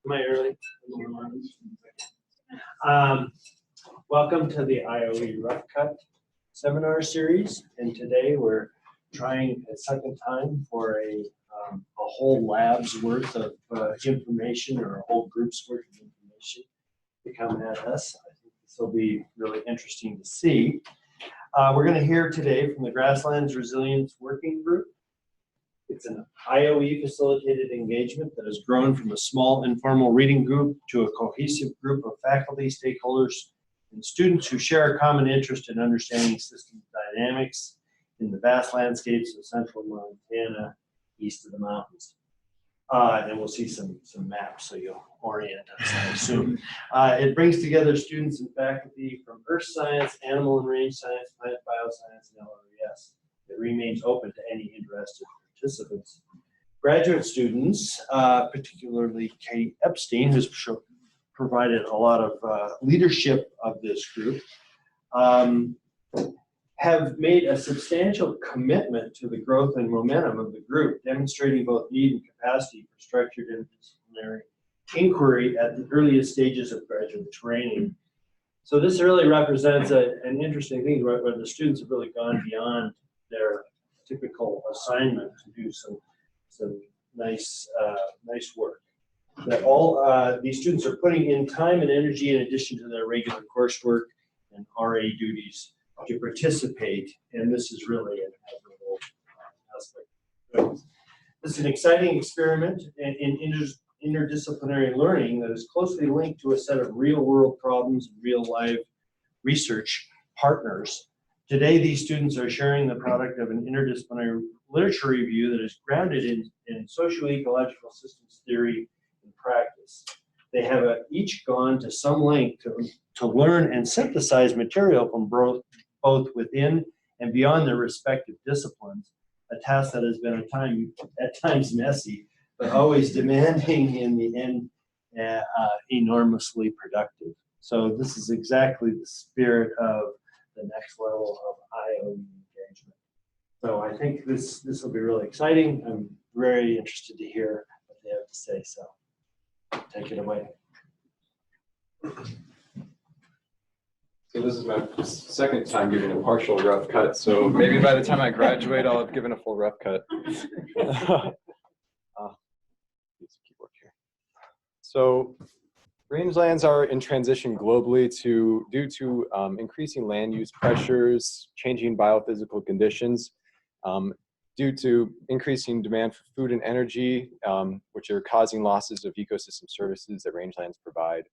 Am I early? Welcome to the IOE Rough Cut seminar series, and today we're trying a second time for a whole lab's worth of information, or a whole group's worth of information to come at us. I think this will be really interesting to see. We're going to hear today from the Grasslands Resilience Working Group. It's an IOE facilitated engagement that has grown from a small informal reading group to a cohesive group of faculty, stakeholders, and students who share a common interest in understanding system dynamics in the vast landscapes of central Montana, east of the mountains. And we'll see some maps so you'll orient us, I assume. It brings together students and faculty from earth science, animal and range science, plant bioscience, and LRES. It remains open to any interested participants. Graduate students, particularly Kate Epstein, who's provided a lot of leadership of this group, have made a substantial commitment to the growth and momentum of the group, demonstrating both need and capacity for structured interdisciplinary inquiry at the earliest stages of graduate training. So this really represents an interesting thing where the students have really gone beyond their typical assignment to do some nice work. That all these students are putting in time and energy in addition to their regular coursework and RA duties to participate, and this is really an admirable aspect. This is an exciting experiment in interdisciplinary learning that is closely linked to a set of real-world problems and real-life research partners. Today, these students are sharing the product of an interdisciplinary literature review that is grounded in social-ecological systems theory and practice. They have each gone to some length to learn and synthesize material from both within and beyond their respective disciplines, a task that has been at times messy, but always demanding in the end, enormously productive. So this is exactly the spirit of the next level of IOE engagement. So I think this will be really exciting. I'm very interested to hear what they have to say, so take it away. So this is my second time giving a partial rough cut, so maybe by the time I graduate, I'll have given a full rough cut. So rangelands are in transition globally due to increasing land use pressures, changing biophysical conditions, due to increasing demand for food and energy, which are causing losses of ecosystem services that rangelands provide.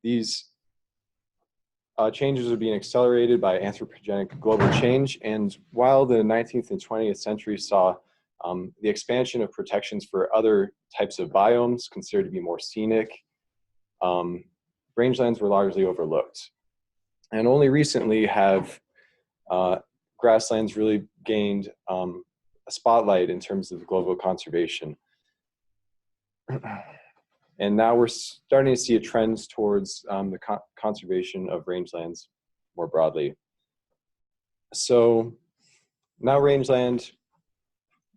These changes are being accelerated by anthropogenic global change, and while the 19th and 20th century saw the expansion of protections for other types of biomes considered to be more scenic, rangelands were largely overlooked. And only recently have grasslands really gained a spotlight in terms of global conservation. And now we're starting to see a trend towards the conservation of rangelands more broadly. So now rangeland,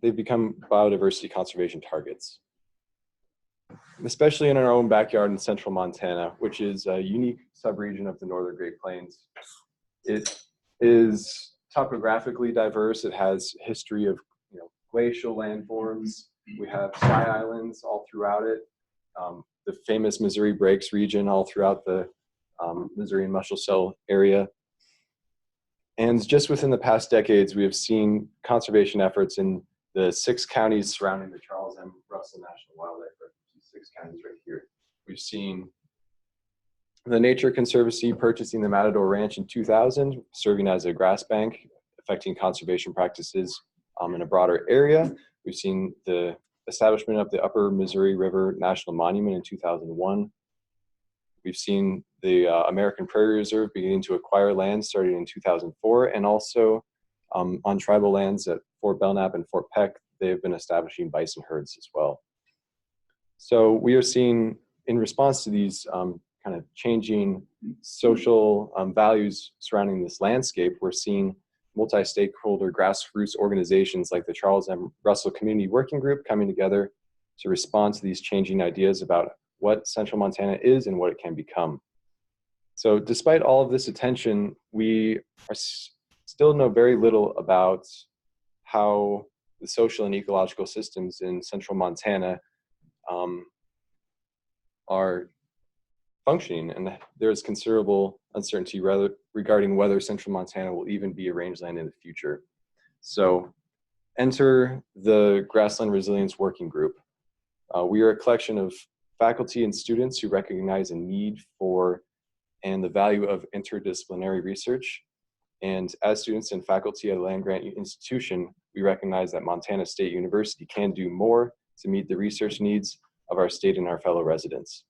they've become biodiversity conservation targets, especially in our own backyard in central Montana, which is a unique subregion of the northern Great Plains. It is topographically diverse. It has history of glacial landforms. We have sky islands all throughout it. The famous Missouri Breaks region all throughout the Missouri and Muscle Cell area. And just within the past decades, we have seen conservation efforts in the 6 counties surrounding the Charles M. Russell National Wildlife Refuge, 6 counties right here. We've seen the Nature Conservancy purchasing the Matador Ranch in 2000, serving as a grass bank, affecting conservation practices in a broader area. We've seen the establishment of the Upper Missouri River National Monument in 2001. We've seen the American Prairie Reserve beginning to acquire land starting in 2004, and also on tribal lands at Fort Belknap and Fort Peck, they've been establishing bison herds as well. So we are seeing, in response to these kind of changing social values surrounding this landscape, we're seeing multi-stakeholder grassroots organizations like the Charles M. Russell Community Working Group coming together to respond to these changing ideas about what central Montana is and what it can become. So despite all of this attention, we still know very little about how the social and ecological systems in central Montana are functioning, and there's considerable uncertainty regarding whether central Montana will even be a rangeland in the future. So enter the Grassland Resilience Working Group. We are a collection of faculty and students who recognize a need for and the value of interdisciplinary research. And as students and faculty at a land-grant institution, we recognize that Montana State University can do more to meet the research needs of our state and our fellow residents.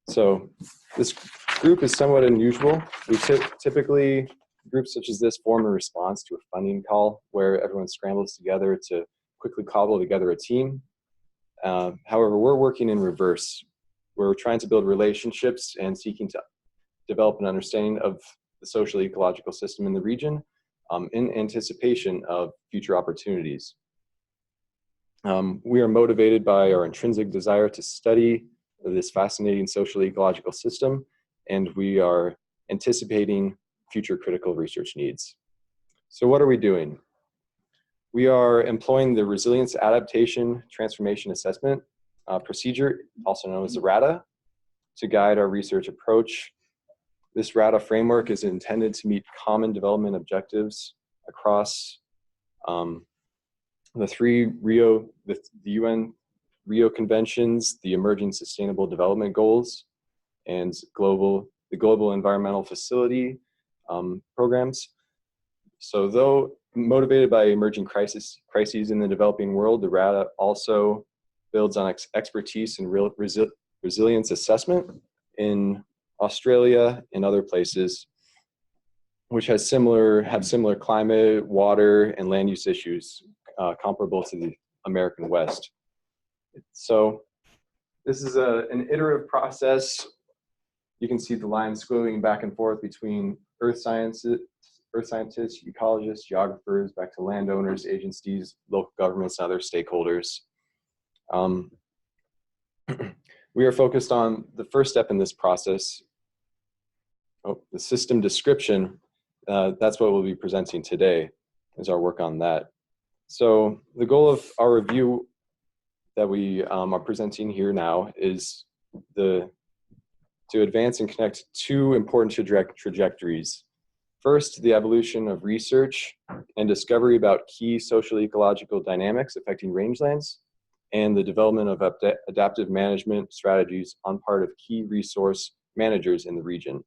So this group is somewhat unusual. We typically, groups such as this form in response to a funding call where everyone scrambles together to quickly cobble together a team. However, we're working in reverse. We're trying to build relationships and seeking to develop an understanding of the social ecological system in the region in anticipation of future opportunities. We are motivated by our intrinsic desire to study this fascinating social ecological system, and we are anticipating future critical research needs. So what are we doing? We are employing the Resilience Adaptation Transformation Assessment procedure, also known as the RATA, to guide our research approach. This RATA framework is intended to meet common development objectives across the UN Rio Conventions, the Emerging Sustainable Development Goals, and the Global Environmental Facility programs. So though motivated by emerging crises in the developing world, the RATA also builds on expertise in resilience assessment in Australia and other places, which have similar climate, water, and land use issues comparable to the American West. So this is an iterative process. You can see the lines squiggling back and forth between earth scientists, ecologists, geographers, back to landowners, agencies, local governments, and other stakeholders. We are focused on the first step in this process, the system description. That's what we'll be presenting today, is our work on that. So the goal of our review that we are presenting here now is to advance and connect two important trajectories. First, the evolution of research and discovery about key social ecological dynamics affecting rangelands, and the development of adaptive management strategies on part of key resource managers in the region.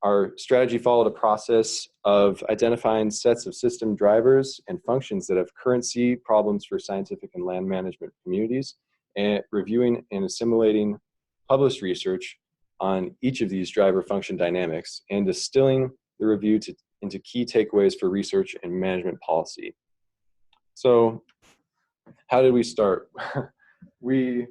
Our strategy followed a process of identifying sets of system drivers and functions that have currency problems for scientific and land management communities, and reviewing and assimilating published research on each of these driver function dynamics, and distilling the review into key takeaways for research and management policy. So how did we start? We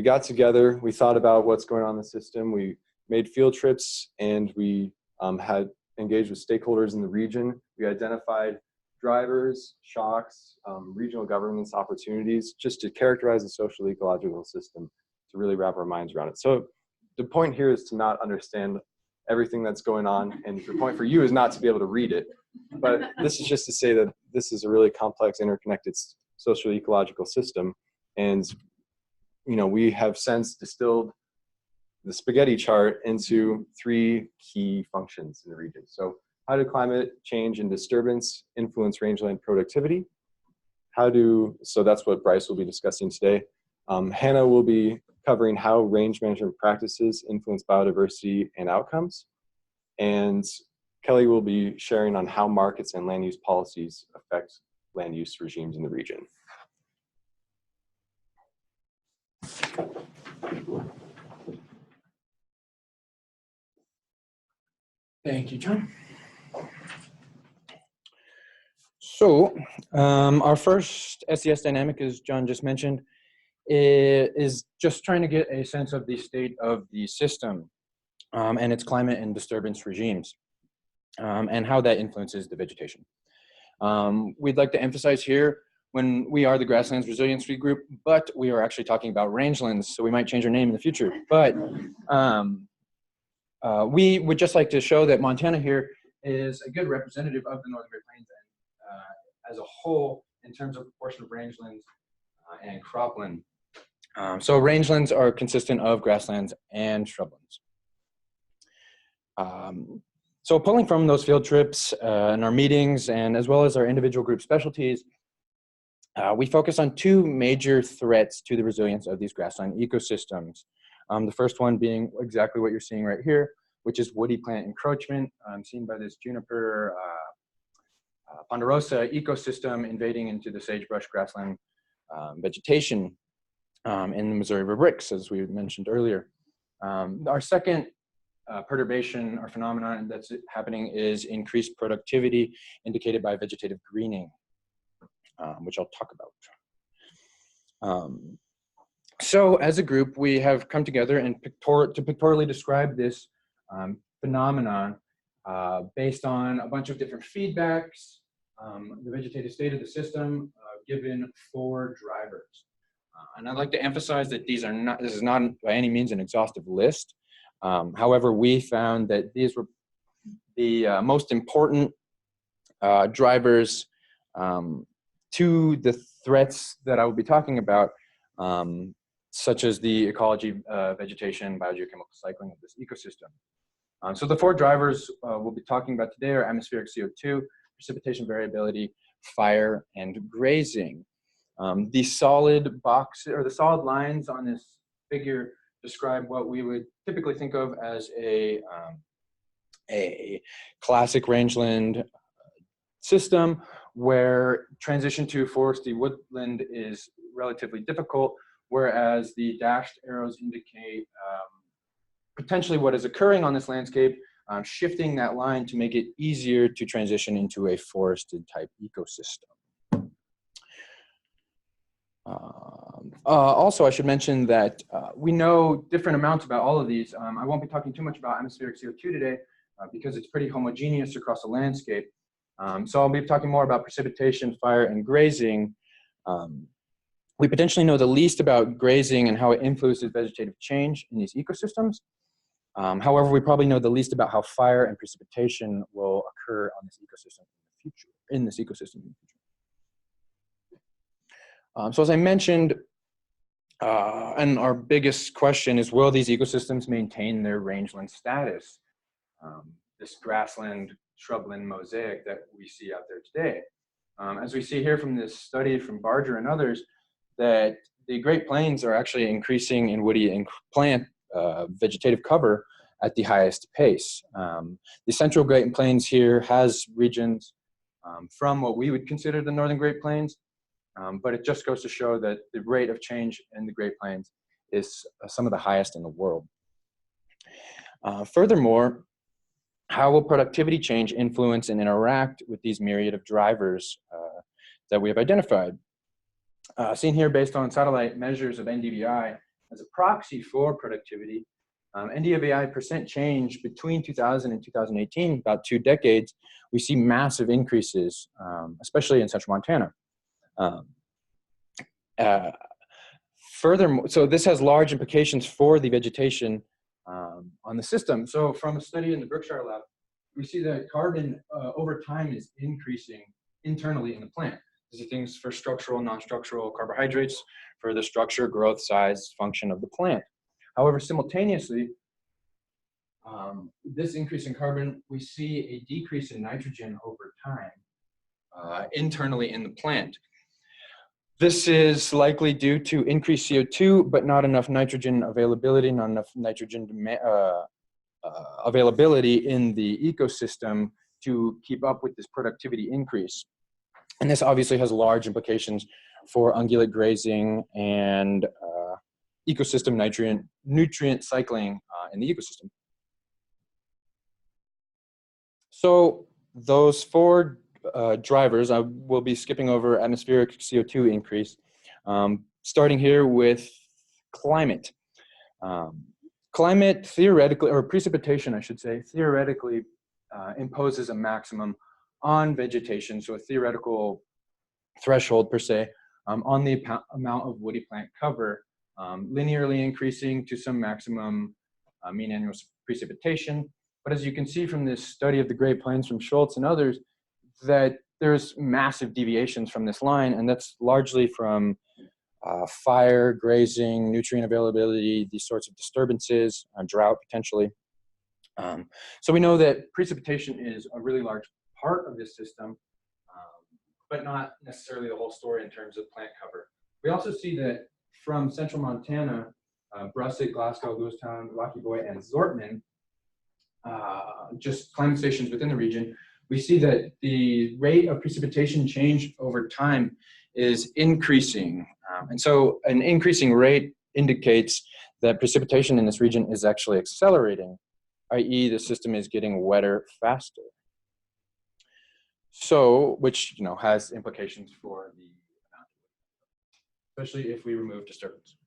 got together, we thought about what's going on in the system, we made field trips, and we had engaged with stakeholders in the region. We identified drivers, shocks, regional governance opportunities, just to characterize the social ecological system, to really wrap our minds around it. So the point here is to not understand everything that's going on, and the point for you is not to be able to read it. But this is just to say that this is a really complex, interconnected social ecological system, and we have since distilled the spaghetti chart into three key functions in the region. So how do climate change and disturbance influence rangeland productivity? So that's what Bryce will be discussing today. Hannah will be covering how range management practices influence biodiversity and outcomes. And Kelly will be sharing on how markets and land use policies affect land use regimes in the region. Thank you, John. So our first SES dynamic, as John just mentioned, is just trying to get a sense of the state of the system and its climate and disturbance regimes and how that influences the vegetation. We'd like to emphasize here, when we are the Grasslands Resiliency Group, but we are actually talking about rangelands, so we might change our name in the future. But we would just like to show that Montana here is a good representative of the Northern Great Plains and, as a whole in terms of proportion of rangelands and cropland. So rangelands are consistent of grasslands and shrublands. So pulling from those field trips and our meetings, and as well as our individual group specialties, we focus on two major threats to the resilience of these grassland ecosystems. The first one being exactly what you're seeing right here, which is woody plant encroachment, seen by this juniper ponderosa ecosystem invading into the sagebrush grassland vegetation in the Missouri River Bricks, as we mentioned earlier. Our second perturbation or phenomenon that's happening is increased productivity indicated by vegetative greening, which I'll talk about. So as a group, we have come together and to pictorially describe this phenomenon based on a bunch of different feedbacks, the vegetative state of the system given 4 drivers. And I'd like to emphasize that this is not by any means an exhaustive list. However, we found that these were the most important drivers to the threats that I will be talking about, such as the ecology, vegetation, biogeochemical cycling of this ecosystem. So the 4 drivers we'll be talking about today are atmospheric CO2, precipitation variability, fire, and grazing. The solid box or the solid lines on this figure describe what we would typically think of as a classic rangeland system, where transition to foresty woodland is relatively difficult, whereas the dashed arrows indicate potentially what is occurring on this landscape, shifting that line to make it easier to transition into a forested type ecosystem. Also, I should mention that we know different amounts about all of these. I won't be talking too much about atmospheric CO2 today because it's pretty homogeneous across the landscape. So I'll be talking more about precipitation, fire, and grazing. We potentially know the least about grazing and how it influences vegetative change in these ecosystems. However, we probably know the least about how fire and precipitation will occur on this ecosystem in the future. So as I mentioned, and our biggest question is, will these ecosystems maintain their rangeland status? This grassland, shrubland mosaic that we see out there today. As we see here from this study from Barger and others, that the Great Plains are actually increasing in woody and plant vegetative cover at the highest pace. The Central Great Plains here has regions from what we would consider the Northern Great Plains, but it just goes to show that the rate of change in the Great Plains is some of the highest in the world. Furthermore, how will productivity change influence and interact with these myriad of drivers that we have identified? Seen here based on satellite measures of NDVI as a proxy for productivity, NDVI percent change between 2000 and 2018, about 2 decades, we see massive increases, especially in central Montana. Furthermore, so this has large implications for the vegetation on the system. So from a study in the Berkshire lab, we see that carbon over time is increasing internally in the plant. These are things for structural, non-structural carbohydrates for the structure, growth, size, function of the plant. However, simultaneously, this increase in carbon, we see a decrease in nitrogen over time internally in the plant. This is likely due to increased CO2, but not enough nitrogen availability, not enough nitrogen availability in the ecosystem to keep up with this productivity increase. And this obviously has large implications for ungulate grazing and ecosystem nutrient cycling in the ecosystem. So those 4 drivers, I will be skipping over atmospheric CO2 increase, starting here with climate. Climate theoretically, or precipitation I should say, theoretically imposes a maximum on vegetation, so a theoretical threshold per se on the amount of woody plant cover, linearly increasing to some maximum mean annual precipitation. But as you can see from this study of the Great Plains from Schultz and others, that there's massive deviations from this line, and that's largely from fire, grazing, nutrient availability, these sorts of disturbances, drought potentially. So we know that precipitation is a really large part of this system, but not necessarily the whole story in terms of plant cover. We also see that from central Montana, Brusset, Glasgow, Lewistown, Rocky Boy, and Zortman, just climate stations within the region, we see that the rate of precipitation change over time is increasing. And so an increasing rate indicates that precipitation in this region is actually accelerating, i.e. the system is getting wetter faster. So, which has implications for the amount, especially if we remove disturbance.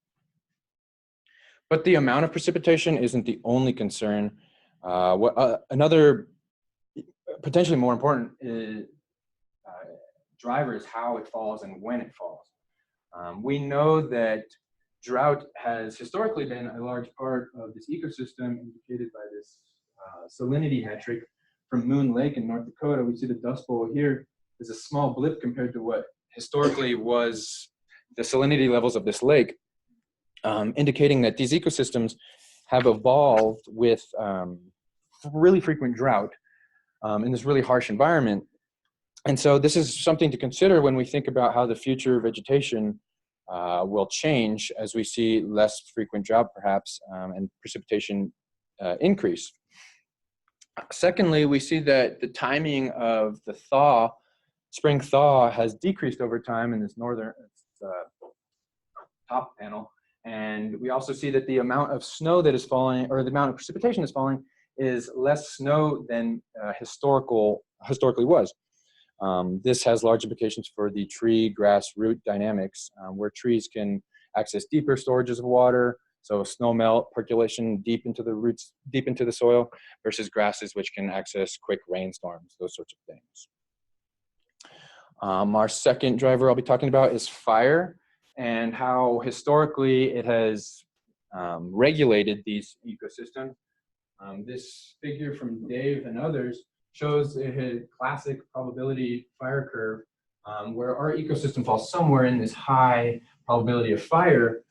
But the amount of precipitation isn't the only concern. Another potentially more important driver is how it falls and when it falls. We know that drought has historically been a large part of this ecosystem, indicated by this salinity metric from Moon Lake in North Dakota. We see the Dust Bowl here is a small blip compared to what historically was the salinity levels of this lake, indicating that these ecosystems have evolved with really frequent drought in this really harsh environment. And so this is something to consider when we think about how the future vegetation will change as we see less frequent drought perhaps and precipitation increase. Secondly, we see that the timing of the thaw, spring thaw, has decreased over time in this northern top panel. And we also see that the amount of snow that is falling, or the amount of precipitation that's falling, is less snow than historically was. This has large implications for the tree grass root dynamics, where trees can access deeper storages of water, so snow melt, percolation deep into the roots, deep into the soil, versus grasses which can access quick rainstorms, those sorts of things. Our second driver I'll be talking about is fire, and how historically it has regulated these ecosystems. This figure from Dave and others shows a classic probability fire curve where our ecosystem falls somewhere in this high probability of fire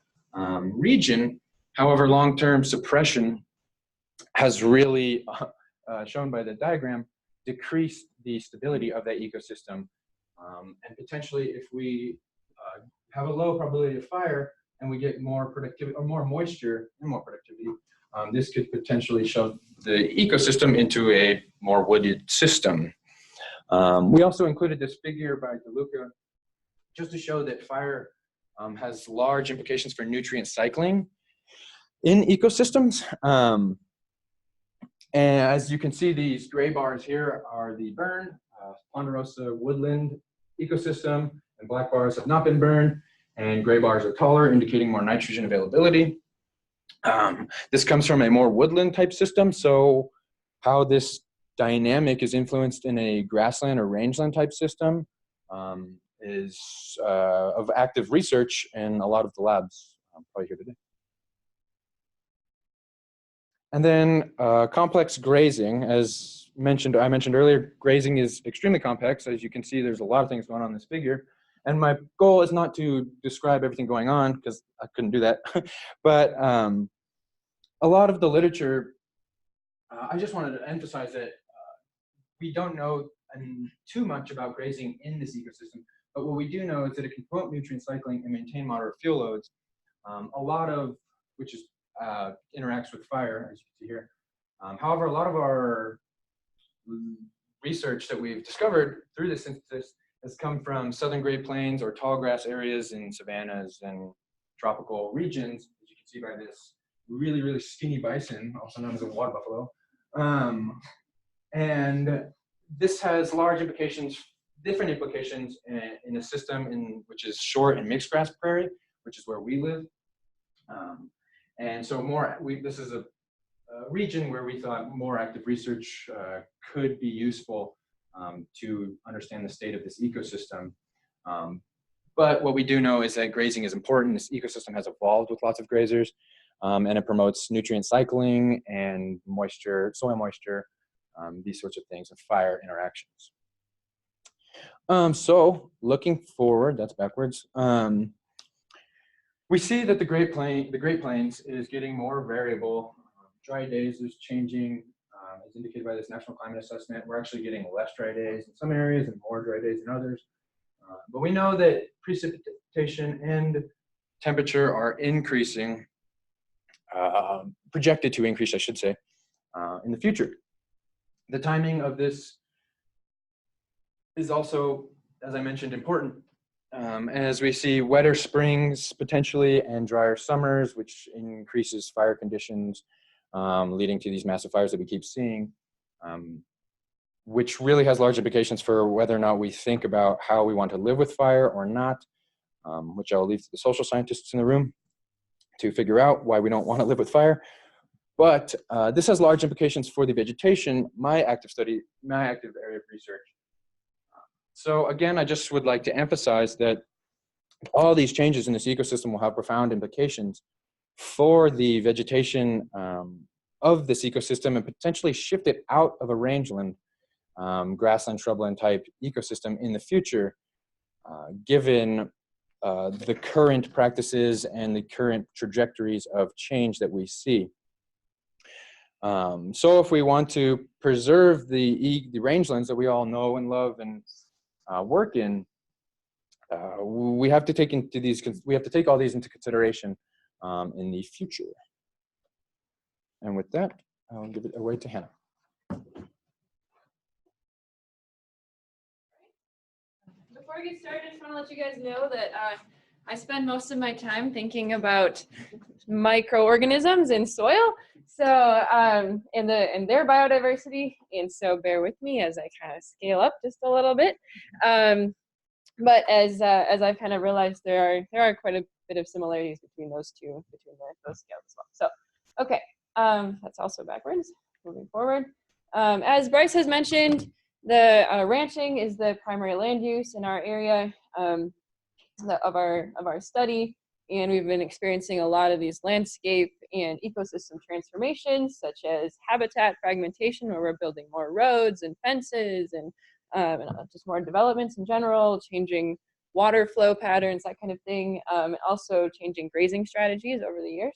region. However, long-term suppression has really, shown by the diagram, decreased the stability of that ecosystem. And potentially, if we have a low probability of fire and we get more productivity or more moisture and more productivity, this could potentially shove the ecosystem into a more wooded system. We also included this figure by DeLuca just to show that fire has large implications for nutrient cycling in ecosystems. And as you can see, these gray bars here are the burn, ponderosa woodland ecosystem, and black bars have not been burned, and gray bars are taller, indicating more nitrogen availability. This comes from a more woodland type system, so how this dynamic is influenced in a grassland or rangeland type system is of active research in a lot of the labs probably here today. And then complex grazing, as I mentioned earlier, grazing is extremely complex. As you can see, there's a lot of things going on in this figure. And my goal is not to describe everything going on, because I couldn't do that. But a lot of the literature, I just wanted to emphasize that we don't know too much about grazing in this ecosystem. But what we do know is that it can promote nutrient cycling and maintain moderate fuel loads. A lot of which is interacts with fire, as you can see here. However, a lot of our research that we've discovered through this synthesis has come from southern Great Plains or tall grass areas in savannas and tropical regions, as you can see by this really, really skinny bison, also known as a water buffalo. And this has large implications, different implications in a system which is short and mixed grass prairie, which is where we live. And so this is a region where we thought more active research could be useful to understand the state of this ecosystem. But what we do know is that grazing is important. This ecosystem has evolved with lots of grazers, and it promotes nutrient cycling and moisture, soil moisture, these sorts of things, and fire interactions. So looking forward, that's backwards. We see that the Great Plains is getting more variable. Dry days is changing, as indicated by this National Climate Assessment. We're actually getting less dry days in some areas and more dry days in others. But we know that precipitation and temperature are increasing, projected to increase, I should say, in the future. The timing of this is also, as I mentioned, important. As we see wetter springs potentially and drier summers, which increases fire conditions, leading to these massive fires that we keep seeing, which really has large implications for whether or not we think about how we want to live with fire or not, which I will leave to the social scientists in the room to figure out why we don't want to live with fire. But this has large implications for the vegetation, my active area of research. So again, I just would like to emphasize that all these changes in this ecosystem will have profound implications for the vegetation of this ecosystem and potentially shift it out of a rangeland, grassland, shrubland type ecosystem in the future, given the current practices and the current trajectories of change that we see. So if we want to preserve the rangelands that we all know and love and work in, we have to take all these into consideration in the future. And with that, I'll give it away to Hannah. Before we get started, I just want to let you guys know that I spend most of my time thinking about microorganisms in soil, so and their biodiversity, and so bear with me as I kind of scale up just a little bit. But as I've kind of realized, there are quite a bit of similarities between those scales as well. So okay, that's also backwards. Moving forward, as Bryce has mentioned, the ranching is the primary land use in our area of our study, and we've been experiencing a lot of these landscape and ecosystem transformations, such as habitat fragmentation, where we're building more roads and fences and just more developments in general, changing water flow patterns, that kind of thing, and also changing grazing strategies over the years,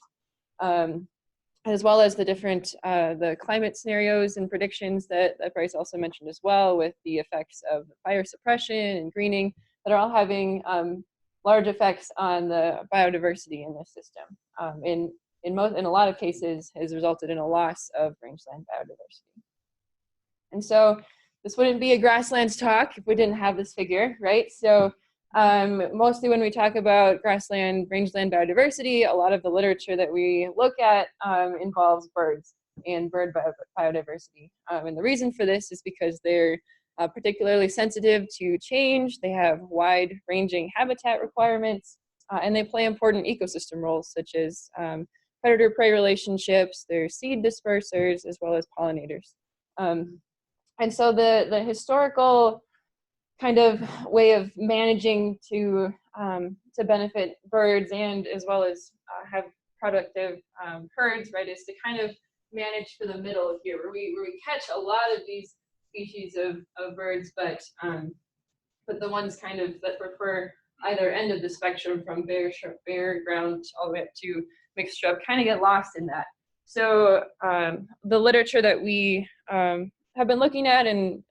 as well as the different the climate scenarios and predictions that Bryce also mentioned as well, with the effects of fire suppression and greening that are all having large effects on the biodiversity in this system. In a lot of cases, has resulted in a loss of rangeland biodiversity. And so this wouldn't be a grasslands talk if we didn't have this figure, right? So mostly when we talk about grassland, rangeland biodiversity, a lot of the literature that we look at involves birds and bird biodiversity. And the reason for this is because they're particularly sensitive to change. They have wide-ranging habitat requirements, and they play important ecosystem roles, such as predator-prey relationships, they're seed dispersers, as well as pollinators. And so the historical kind of way of managing to benefit birds and as well as have productive herds, right, is to kind of manage for the middle here, where we catch a lot of these species of birds, but the ones kind of that prefer either end of the spectrum, from bare ground all the way up to mixed shrub, kind of get lost in that. So the literature that we have been looking at and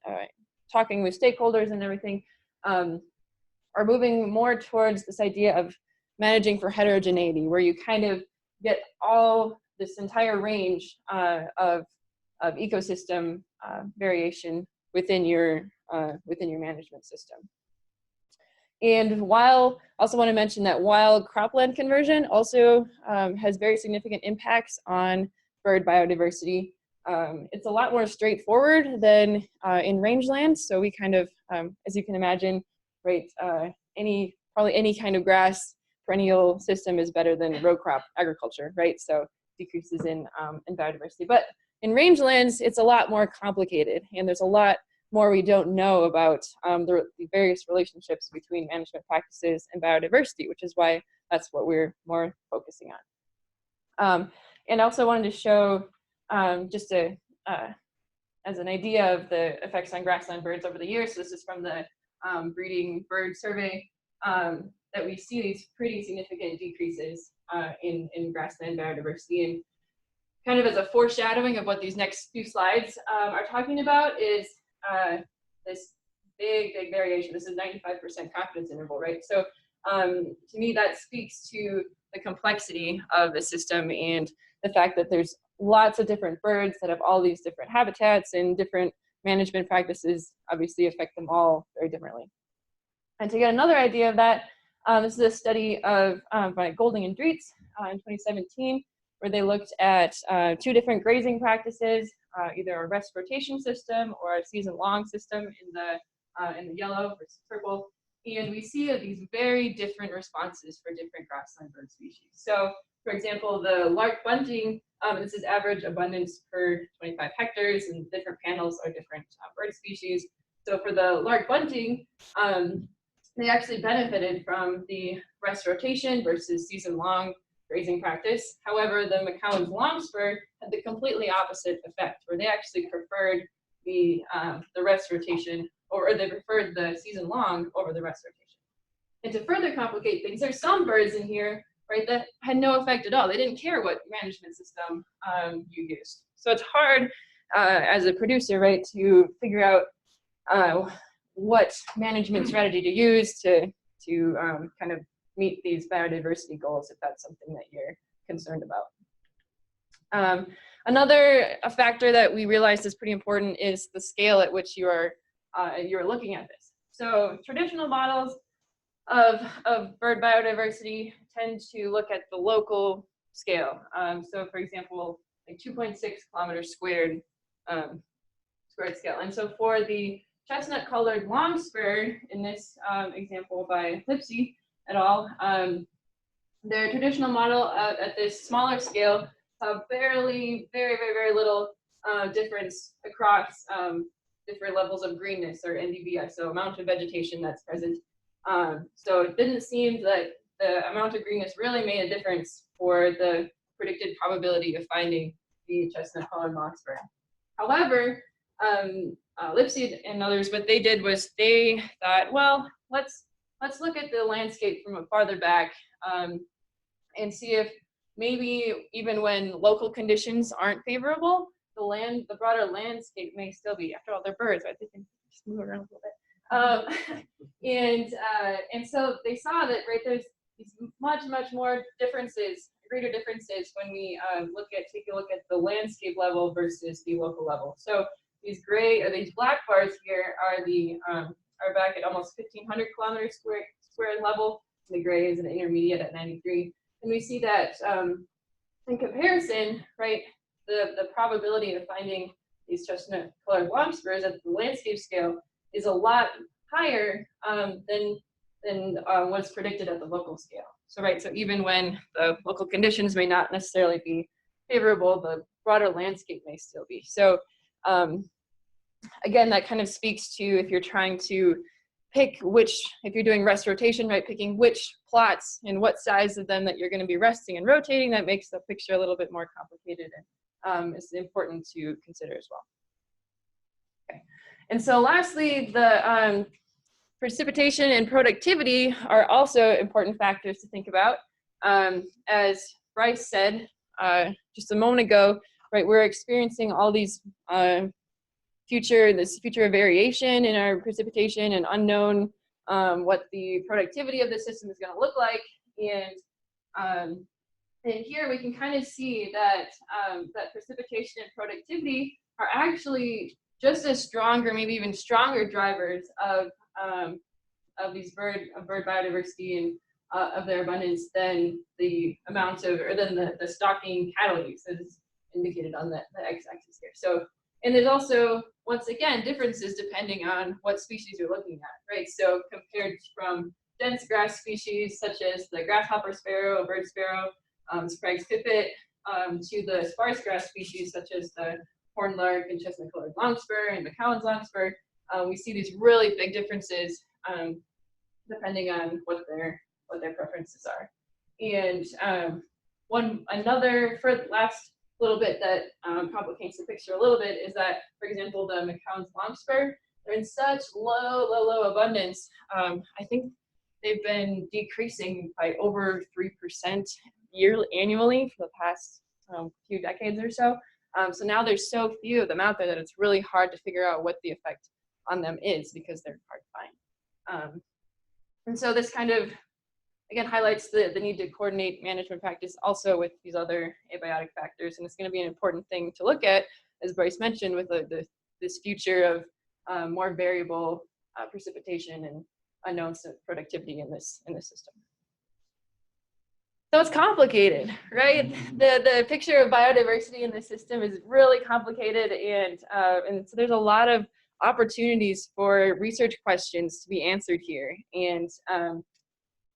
talking with stakeholders and everything are moving more towards this idea of managing for heterogeneity, where you kind of get all this entire range of ecosystem variation within your management system. And also want to mention that wild cropland conversion also has very significant impacts on bird biodiversity. It's a lot more straightforward than in rangelands. So we kind of, as you can imagine, right, probably any kind of grass perennial system is better than row crop agriculture, right? So decreases in biodiversity. But in rangelands, it's a lot more complicated, and there's a lot more we don't know about the various relationships between management practices and biodiversity, which is why that's what we're more focusing on. And I also wanted to show just as an idea of the effects on grassland birds over the years. So this is from the breeding bird survey, that we see these pretty significant decreases in grassland biodiversity. And kind of as a foreshadowing of what these next few slides are talking about is this big variation. This is 95% confidence interval, right? So to me, that speaks to the complexity of the system and the fact that there's lots of different birds that have all these different habitats, and different management practices obviously affect them all very differently. And to get another idea of that, this is a study of by Golding and Drietz in 2017, where they looked at 2 different grazing practices, either a rest rotation system or a season-long system in the yellow versus purple. And we see these very different responses for different grassland bird species. So, for example, the lark bunting, this is average abundance per 25 hectares, and different panels are different bird species. So for the lark bunting, they actually benefited from the rest rotation versus season-long grazing practice. However, the McCowan's longspur had the completely opposite effect, where they actually preferred the rest rotation, or they preferred the season-long over the rest rotation. And to further complicate things, there's some birds in here, right, that had no effect at all. They didn't care what management system you used. So it's hard as a producer, right, to figure out what management strategy to use to kind of meet these biodiversity goals, if that's something that you're concerned about. Another factor that we realized is pretty important is the scale at which you're looking at this. So traditional models of bird biodiversity tend to look at the local scale. So for example, like 2.6 kilometers squared scale. And so for the chestnut colored longspur in this example by Lipsy et al., their traditional model at this smaller scale saw barely, very little difference across different levels of greenness, or NDVI, so amount of vegetation that's present. So it didn't seem that the amount of greenness really made a difference for the predicted probability of finding the chestnut colored longspur. However, Lipsy and others, what they did was they thought, well, let's look at the landscape from a farther back and see if maybe even when local conditions aren't favorable, the broader landscape may still be. After all, they're birds, right? They can just move around a little bit. And so they saw that, right, there's these much more differences, greater differences when we take a look at the landscape level versus the local level. So these gray or these black bars here are back at almost 1,500 kilometers squared level. The gray is an intermediate at 93, and we see that in comparison, right, the probability of finding these chestnut colored longspurs at the landscape scale is a lot higher than what's predicted at the local scale. So right, so even when the local conditions may not necessarily be favorable, the broader landscape may still be. So again, that kind of speaks to, if you're trying to pick if you're doing rest rotation, right, picking which plots and what size of them that you're going to be resting and rotating, that makes the picture a little bit more complicated, and it's important to consider as well. Okay. And so lastly, the precipitation and productivity are also important factors to think about. As Bryce said just a moment ago, right, we're experiencing all these future of variation in our precipitation, and unknown what the productivity of the system is going to look like. And here we can kind of see that that precipitation and productivity are actually just as strong, or maybe even stronger drivers of these bird biodiversity and of their abundance than the amount of, or than the stocking cattle use, as indicated on the x-axis here. So, and there's also, once again, differences depending on what species you're looking at, right? So compared from dense grass species such as the grasshopper sparrow, bird sparrow, Sprague's pipit, to the sparse grass species such as the horned lark and chestnut colored longspur and McCowan's longspur, we see these really big differences depending on what their preferences are. And another for the last little bit that complicates the picture a little bit is that, for example, the McCown's longspur, they're in such low abundance. I think they've been decreasing by over 3% annually for the past few decades or so. So now there's so few of them out there that it's really hard to figure out what the effect on them is because they're hard to find. And so this kind of, again, highlights the need to coordinate management practice also with these other abiotic factors. And it's going to be an important thing to look at, as Bryce mentioned, with this future of more variable precipitation and unknown productivity in this system. So it's complicated, right? The picture of biodiversity in this system is really complicated, and so there's a lot of opportunities for research questions to be answered here. And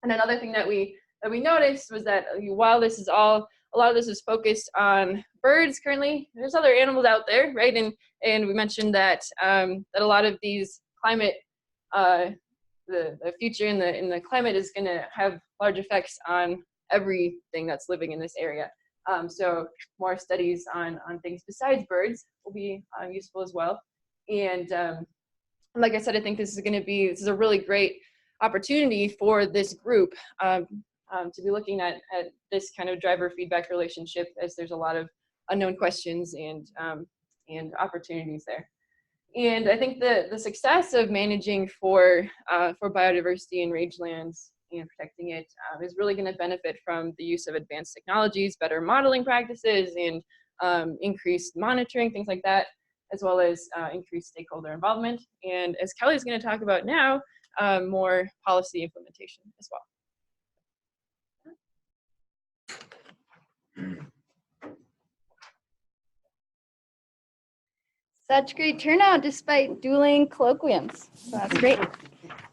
another thing that we noticed was that while this is a lot of this is focused on birds currently, there's other animals out there, right? And we mentioned that that a lot of these climate, the future in the climate is going to have large effects on everything that's living in this area. So more studies on things besides birds will be useful as well. And like I said, I think this is a really great opportunity for this group to be looking at this kind of driver feedback relationship, as there's a lot of unknown questions and opportunities there. And I think the success of managing for biodiversity in rangelands and protecting it is really going to benefit from the use of advanced technologies, better modeling practices, and increased monitoring, things like that, as well as increased stakeholder involvement. And as Kelly's going to talk about now, more policy implementation as well. Such great turnout despite dueling colloquiums. So that's great.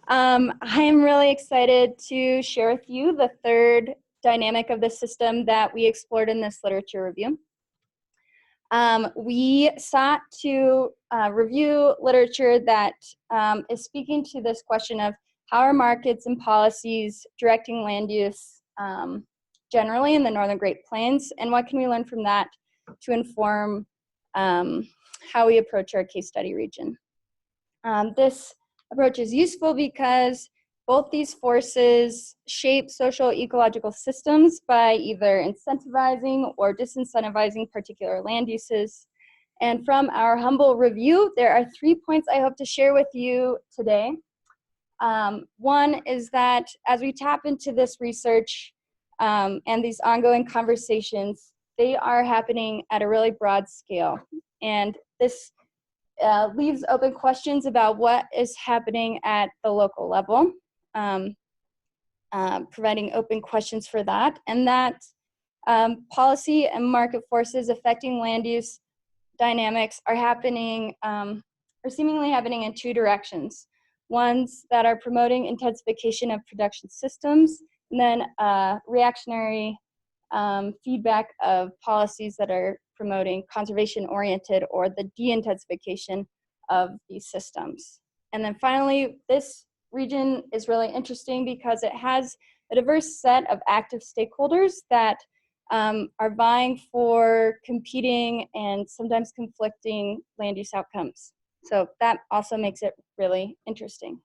I am really excited to share with you the third dynamic of the system that we explored in this literature review. We sought to review literature that is speaking to this question of how are markets and policies directing land use generally in the Northern Great Plains, and what can we learn from that to inform how we approach our case study region. This approach is useful because both these forces shape social ecological systems by either incentivizing or disincentivizing particular land uses. And from our humble review, there are 3 points I hope to share with you today. One is that as we tap into this research and these ongoing conversations, they are happening at a really broad scale. And this leaves open questions about what is happening at the local level, providing open questions for that, and that policy and market forces affecting land use dynamics are happening, are seemingly happening in two directions. Ones that are promoting intensification of production systems, and then reactionary feedback of policies that are promoting conservation-oriented or the de-intensification of these systems. And then finally, this region is really interesting because it has a diverse set of active stakeholders that are vying for competing and sometimes conflicting land use outcomes. So that also makes it really interesting.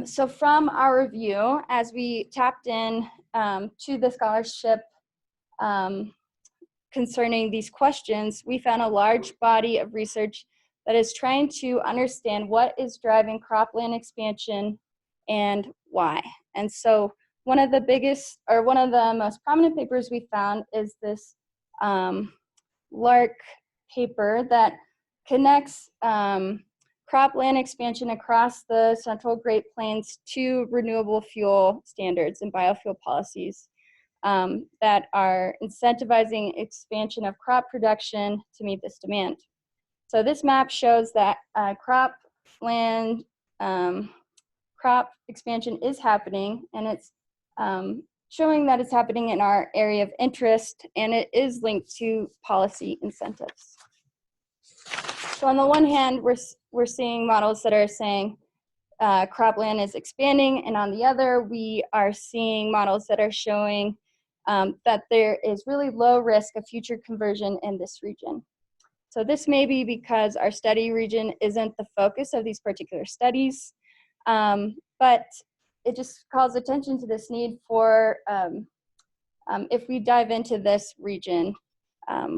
So from our review, as we tapped in to the scholarship concerning these questions, we found a large body of research that is trying to understand what is driving cropland expansion and why. And so one of the biggest, or one of the most prominent papers we found is this LARC paper that connects cropland expansion across the Central Great Plains to renewable fuel standards and biofuel policies that are incentivizing expansion of crop production to meet this demand. So this map shows that crop expansion is happening, and it's showing that it's happening in our area of interest, and it is linked to policy incentives. So on the one hand, we're seeing models that are saying cropland is expanding, and on the other, we are seeing models that are showing that there is really low risk of future conversion in this region. So this may be because our study region isn't the focus of these particular studies, but it just calls attention to this need for, if we dive into this region,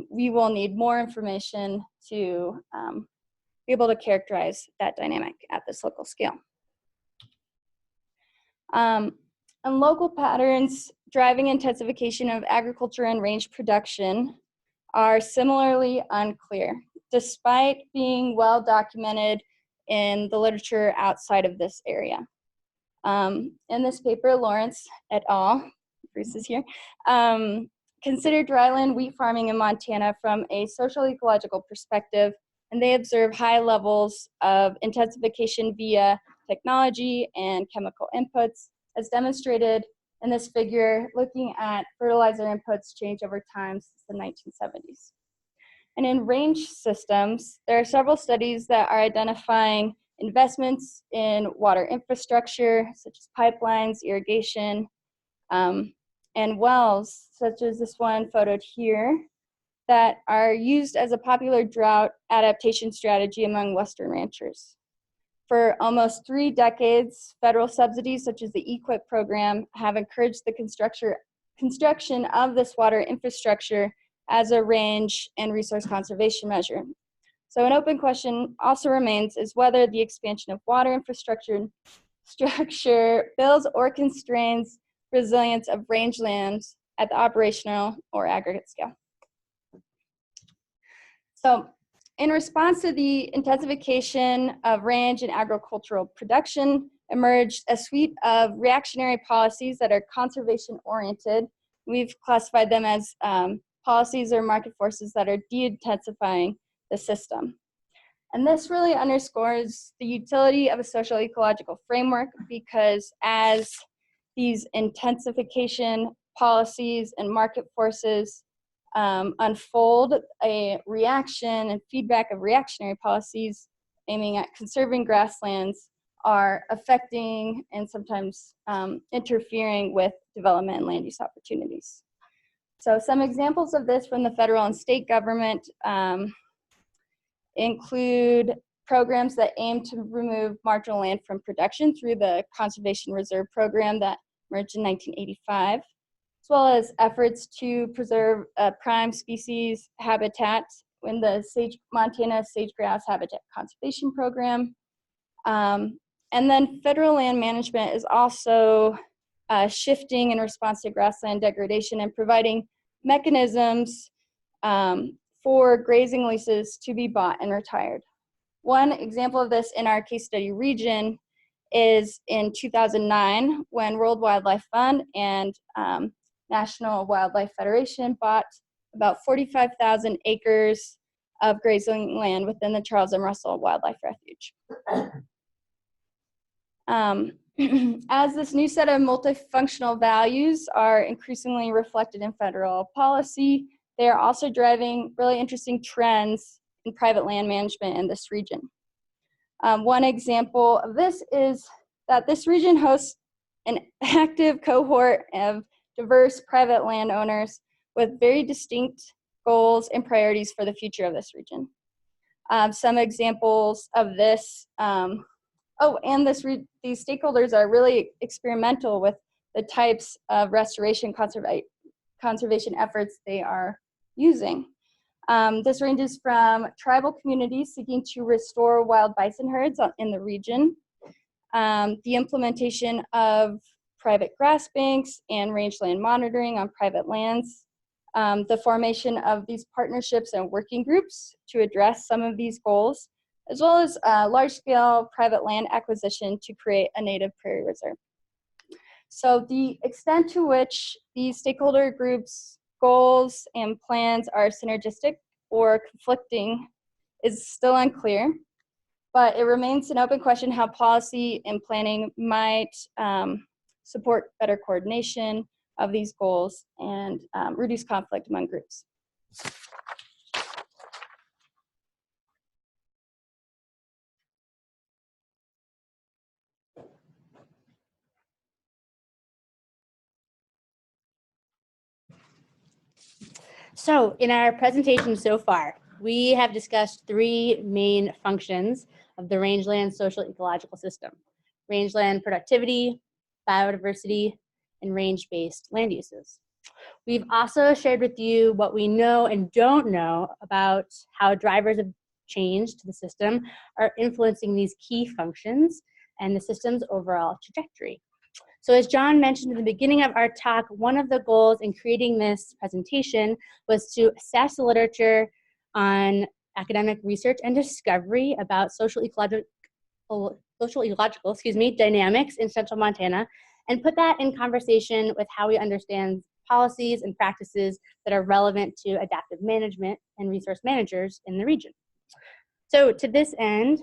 we will need more information to be able to characterize that dynamic at this local scale. And local patterns driving intensification of agriculture and range production are similarly unclear, despite being well documented in the literature outside of this area. In this paper, Lawrence et al., Bruce is here, considered dryland wheat farming in Montana from a social-ecological perspective, and they observe high levels of intensification via technology and chemical inputs, as demonstrated in this figure, looking at fertilizer inputs change over time since the 1970s. And in range systems, there are several studies that are identifying investments in water infrastructure, such as pipelines, irrigation, and wells, such as this one photoed here, that are used as a popular drought adaptation strategy among Western ranchers. For almost 3 decades, federal subsidies such as the EQIP program have encouraged the construction of this water infrastructure as a range and resource conservation measure. So an open question also remains is whether the expansion of water infrastructure builds or constrains resilience of rangelands at the operational or aggregate scale. So in response to the intensification of range and agricultural production, emerged a suite of reactionary policies that are conservation-oriented. We've classified them as policies or market forces that are de-intensifying the system. And this really underscores the utility of a social-ecological framework, because as these intensification policies and market forces unfold, a reaction and feedback of reactionary policies aiming at conserving grasslands are affecting and sometimes interfering with development and land use opportunities. So some examples of this from the federal and state government include programs that aim to remove marginal land from production through the Conservation Reserve Program that emerged in 1985, as well as efforts to preserve prime species habitats in the Montana Sage-Grouse Habitat Conservation Program. And then federal land management is also shifting in response to grassland degradation and providing mechanisms for grazing leases to be bought and retired. One example of this in our case study region is in 2009, when World Wildlife Fund and National Wildlife Federation bought about 45,000 acres of grazing land within the Charles M. Russell Wildlife Refuge. As this new set of multifunctional values are increasingly reflected in federal policy, they are also driving really interesting trends in private land management in this region. One example of this is that this region hosts an active cohort of diverse private landowners with very distinct goals and priorities for the future of this region. Some examples of this, and these stakeholders are really experimental with the types of restoration conservation efforts they are using. This ranges from tribal communities seeking to restore wild bison herds in the region, the implementation of private grass banks and rangeland monitoring on private lands, the formation of these partnerships and working groups to address some of these goals, as well as large-scale private land acquisition to create a native prairie reserve. So the extent to which these stakeholder groups' goals and plans are synergistic or conflicting is still unclear, but it remains an open question how policy and planning might support better coordination of these goals and reduce conflict among groups. So in our presentation so far, we have discussed three main functions of the rangeland social ecological system: rangeland productivity, biodiversity, and range-based land uses. We've also shared with you what we know and don't know about how drivers of change to the system are influencing these key functions and the system's overall trajectory. So as John mentioned in the beginning of our talk, one of the goals in creating this presentation was to assess the literature on academic research and discovery about social-ecological dynamics in central Montana, and put that in conversation with how we understand policies and practices that are relevant to adaptive management and resource managers in the region. So to this end,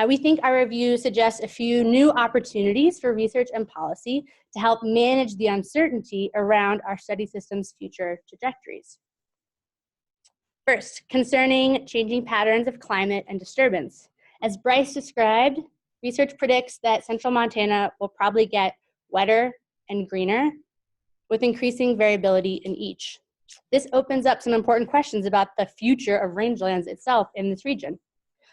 we think our review suggests a few new opportunities for research and policy to help manage the uncertainty around our study system's future trajectories. First, concerning changing patterns of climate and disturbance. As Bryce described, research predicts that central Montana will probably get wetter and greener, with increasing variability in each. This opens up some important questions about the future of rangelands itself in this region.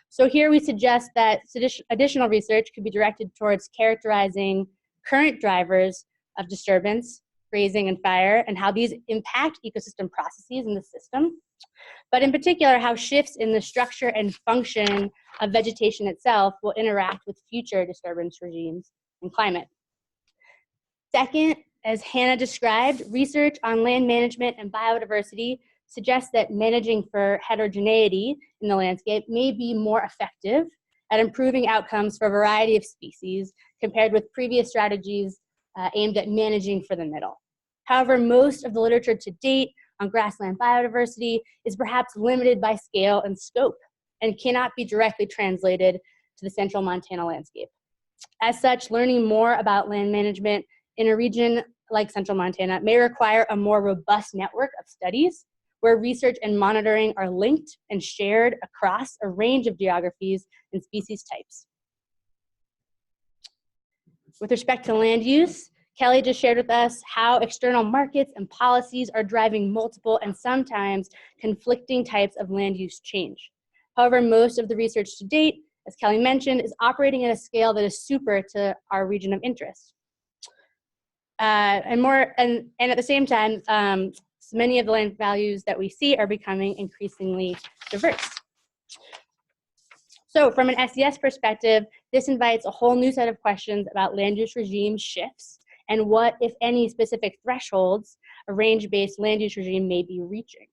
So here we suggest that additional research could be directed towards characterizing current drivers of disturbance, grazing, and fire, and how these impact ecosystem processes in the system, but in particular, how shifts in the structure and function of vegetation itself will interact with future disturbance regimes and climate. Second, as Hannah described, research on land management and biodiversity suggests that managing for heterogeneity in the landscape may be more effective at improving outcomes for a variety of species compared with previous strategies aimed at managing for the middle. However, most of the literature to date on grassland biodiversity is perhaps limited by scale and scope and cannot be directly translated to the central Montana landscape. As such, learning more about land management in a region like central Montana may require a more robust network of studies where research and monitoring are linked and shared across a range of geographies and species types. With respect to land use, Kelly just shared with us how external markets and policies are driving multiple and sometimes conflicting types of land use change. However, most of the research to date, as Kelly mentioned, is operating at a scale that is super to our region of interest. And at the same time, many of the land values that we see are becoming increasingly diverse. So from an SES perspective, this invites a whole new set of questions about land use regime shifts and what, if any, specific thresholds a range-based land use regime may be reaching.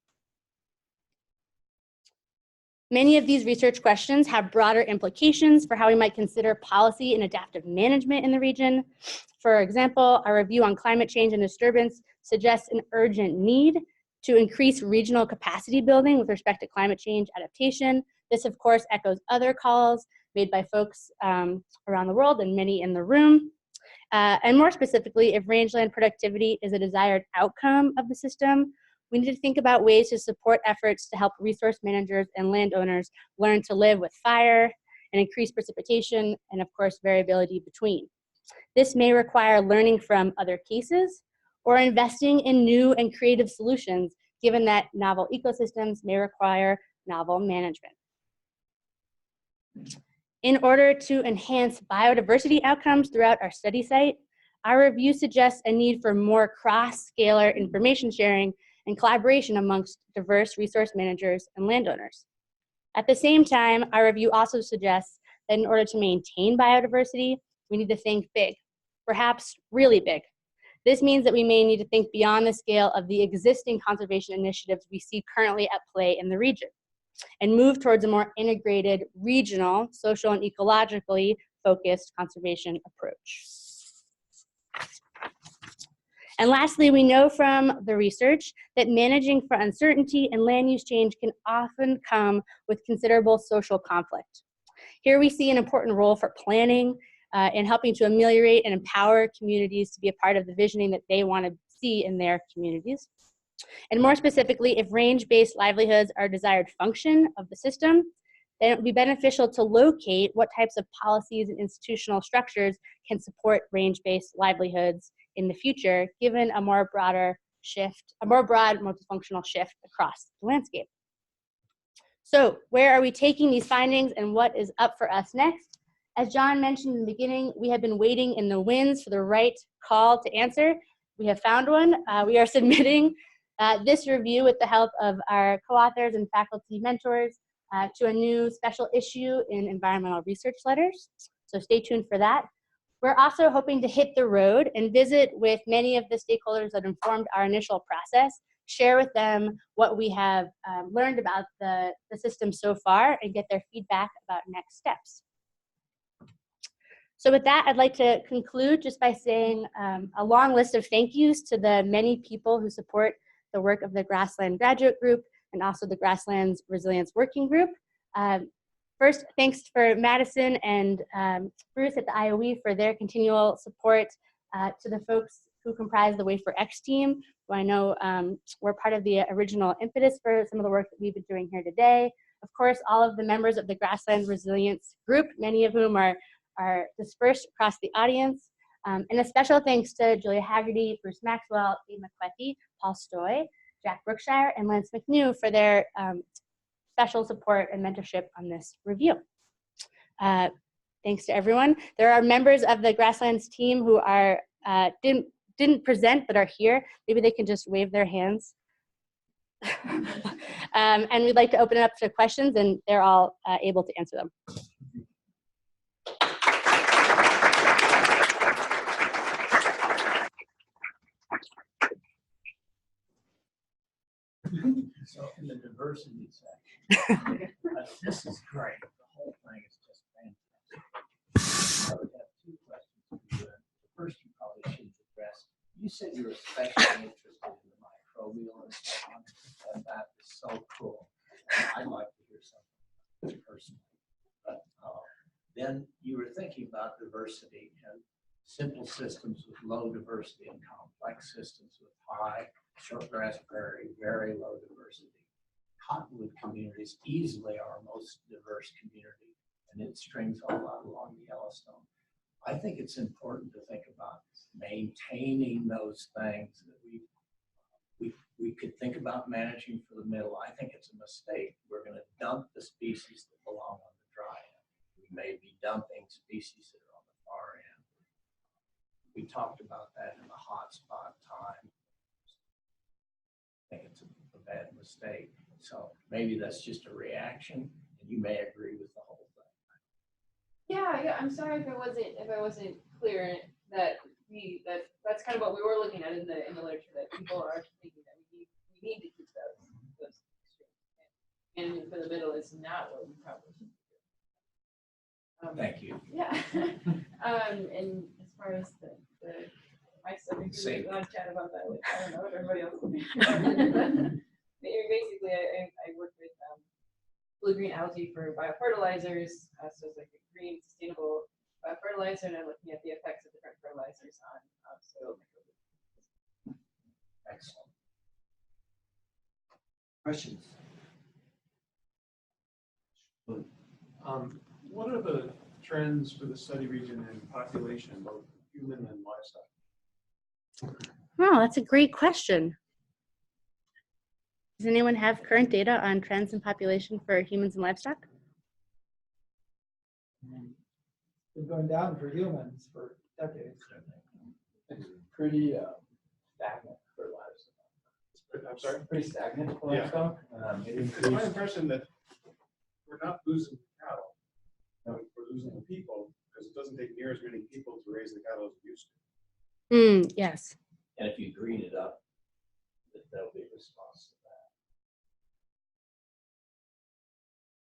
Many of these research questions have broader implications for how we might consider policy and adaptive management in the region. For example, our review on climate change and disturbance suggests an urgent need to increase regional capacity building with respect to climate change adaptation. This, of course, echoes other calls made by folks around the world and many in the room. And more specifically, if rangeland productivity is a desired outcome of the system, we need to think about ways to support efforts to help resource managers and landowners learn to live with fire and increase precipitation and, of course, variability between. This may require learning from other cases or investing in new and creative solutions, given that novel ecosystems may require novel management. In order to enhance biodiversity outcomes throughout our study site, our review suggests a need for more cross-scalar information sharing and collaboration amongst diverse resource managers and landowners. At the same time, our review also suggests that in order to maintain biodiversity, we need to think big, perhaps really big. This means that we may need to think beyond the scale of the existing conservation initiatives we see currently at play in the region and move towards a more integrated, regional, social and ecologically focused conservation approach. And lastly, we know from the research that managing for uncertainty and land use change can often come with considerable social conflict. Here we see an important role for planning in helping to ameliorate and empower communities to be a part of the visioning that they want to see in their communities. And more specifically, if range-based livelihoods are a desired function of the system, then it would be beneficial to locate what types of policies and institutional structures can support range-based livelihoods in the future, given a more broader shift, a more broad multifunctional shift across the landscape. So where are we taking these findings and what is up for us next? As John mentioned in the beginning, we have been waiting in the winds for the right call to answer. We have found one. We are submitting this review with the help of our co-authors and faculty mentors to a new special issue in Environmental Research Letters. So stay tuned for that. We're also hoping to hit the road and visit with many of the stakeholders that informed our initial process, share with them what we have learned about the system so far, and get their feedback about next steps. So with that, I'd like to conclude just by saying a long list of thank yous to the many people who support the work of the Grassland Graduate Group and also the Grasslands Resilience Working Group. First, thanks for Madison and Bruce at the IOE for their continual support, to the folks who comprise the Way for X team, who I know were part of the original impetus for some of the work that we've been doing here today. Of course, all of the members of the Grassland Resilience Group, many of whom are dispersed across the audience. And a special thanks to Julia Haggerty, Bruce Maxwell, Dave McQuetty, Paul Stoy, Jack Brookshire, and Lance McNew for their special support and mentorship on this review. Thanks to everyone. There are members of the Grasslands team who are didn't present but are here. Maybe they can just wave their hands. And we'd like to open it up to questions, and they're all able to answer them. So in the diversity section, this is great. The whole thing is just fantastic. I would have two questions for you. The first you probably should address. You said you were especially interested in the microbial and so on, and that is so cool. I'd like to hear something personally. But then you were thinking about diversity and simple systems with low diversity and complex systems with high shortgrass prairie, very low diversity. Cottonwood communities easily are our most diverse community, and it strings all out along the Yellowstone. I think it's important to think about maintaining those things that we could think about managing for the middle. I think it's a mistake. We're going to dump the species that belong on the dry end. We may be dumping species that are on the far end. We talked about that in the hotspot time. I think it's a bad mistake. So maybe that's just a reaction, and you may agree with the whole thing. Yeah. I'm sorry if I wasn't clear that that's kind of what we were looking at in the literature, that people are thinking that we need to keep those extremes. And for the middle is not what we probably should do. Thank you. Yeah. And as far as the my subject, we want to chat about that. I don't know if everybody else will be. Basically, I work with blue-green algae for biofertilizers. So it's like a green, sustainable biofertilizer, and I'm looking at the effects of different fertilizers on soil microbiome. Excellent. Questions? What are the trends for the study region and population, both human and livestock? Oh, that's a great question. Does anyone have current data on trends in population for humans and livestock? Been going down for humans for decades. It's pretty stagnant for livestock. I'm sorry? Pretty stagnant for Yeah. livestock. It's my impression that we're not losing cattle. We're losing the people because it doesn't take near as many people to raise the cattle as it used to. Yes. And if you green it up, there'll be a response to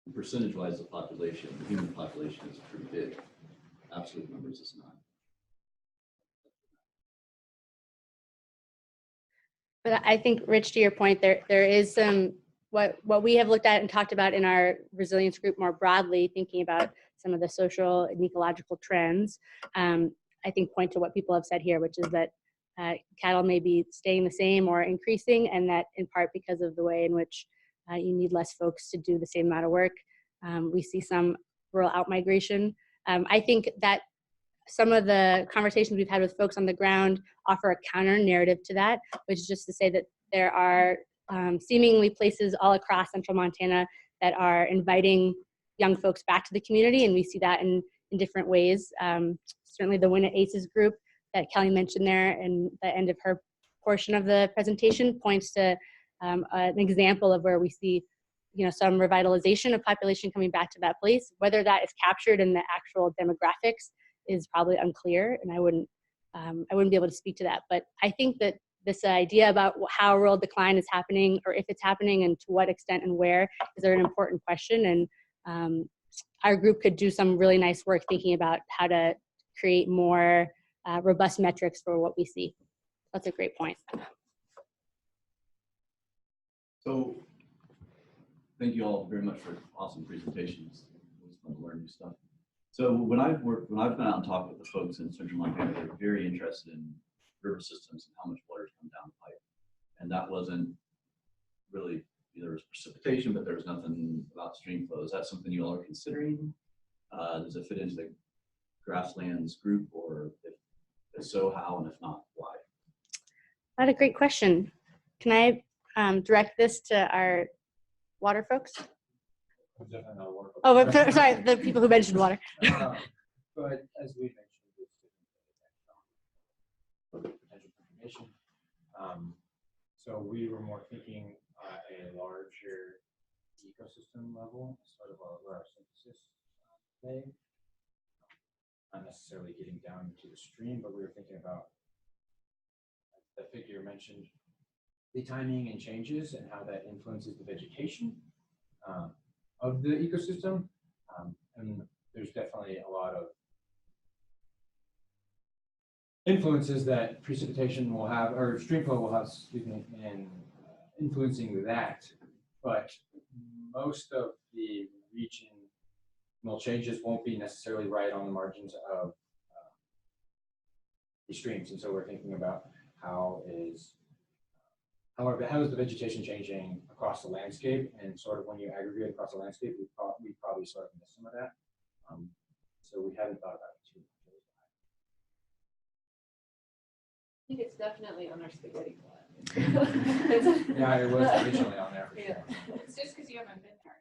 that. Percentage-wise, the population, the human population is pretty big. Absolute numbers is not. But I think, Rich, to your point, there is some, what we have looked at and talked about in our resilience group more broadly, thinking about some of the social and ecological trends, I think point to what people have said here, which is that cattle may be staying the same or increasing, and that in part because of the way in which you need less folks to do the same amount of work. We see some rural outmigration. I think that some of the conversations we've had with folks on the ground offer a counter narrative to that, which is just to say that there are seemingly places all across central Montana that are inviting young folks back to the community, and we see that in different ways. Certainly the Win at Aces group that Kelly mentioned there and the end of her portion of the presentation points to an example of where we see some revitalization of population coming back to that place. Whether that is captured in the actual demographics is probably unclear, and I wouldn't be able to speak to that. But I think that this idea about how rural decline is happening, or if it's happening and to what extent and where, is an important question. And our group could do some really nice work thinking about how to create more robust metrics for what we see. That's a great point. So thank you all very much for awesome presentations. It was fun to learn new stuff. So when I've been out and talked with the folks in central Montana, they're very interested in river systems and how much water's come down the pipe. And that wasn't really, there was precipitation, but there was nothing about stream flow. Is that something you all are considering? Does it fit into the Grasslands group, or if so, how, and if not, why? That's a great question. Can I direct this to our water folks? Oh, but, sorry, the people who mentioned water. But as we mentioned, it's potential information. So we were more thinking at a larger ecosystem level, sort of where our synthesis lay. Not necessarily getting down to the stream, but we were thinking about the figure mentioned the timing and changes and how that influences the vegetation of the ecosystem. And there's definitely a lot of influences that precipitation will have, or stream flow will have, excuse me, in influencing that. But most of the regional changes won't be necessarily right on the margins of the streams. And so we're thinking about how is the vegetation changing across the landscape, and sort of when you aggregate across the landscape, we probably sort of miss some of that. So we haven't thought about it too much. I think it's definitely on our spaghetti plot. Yeah, it was originally on there. Yeah. It's just because you haven't been there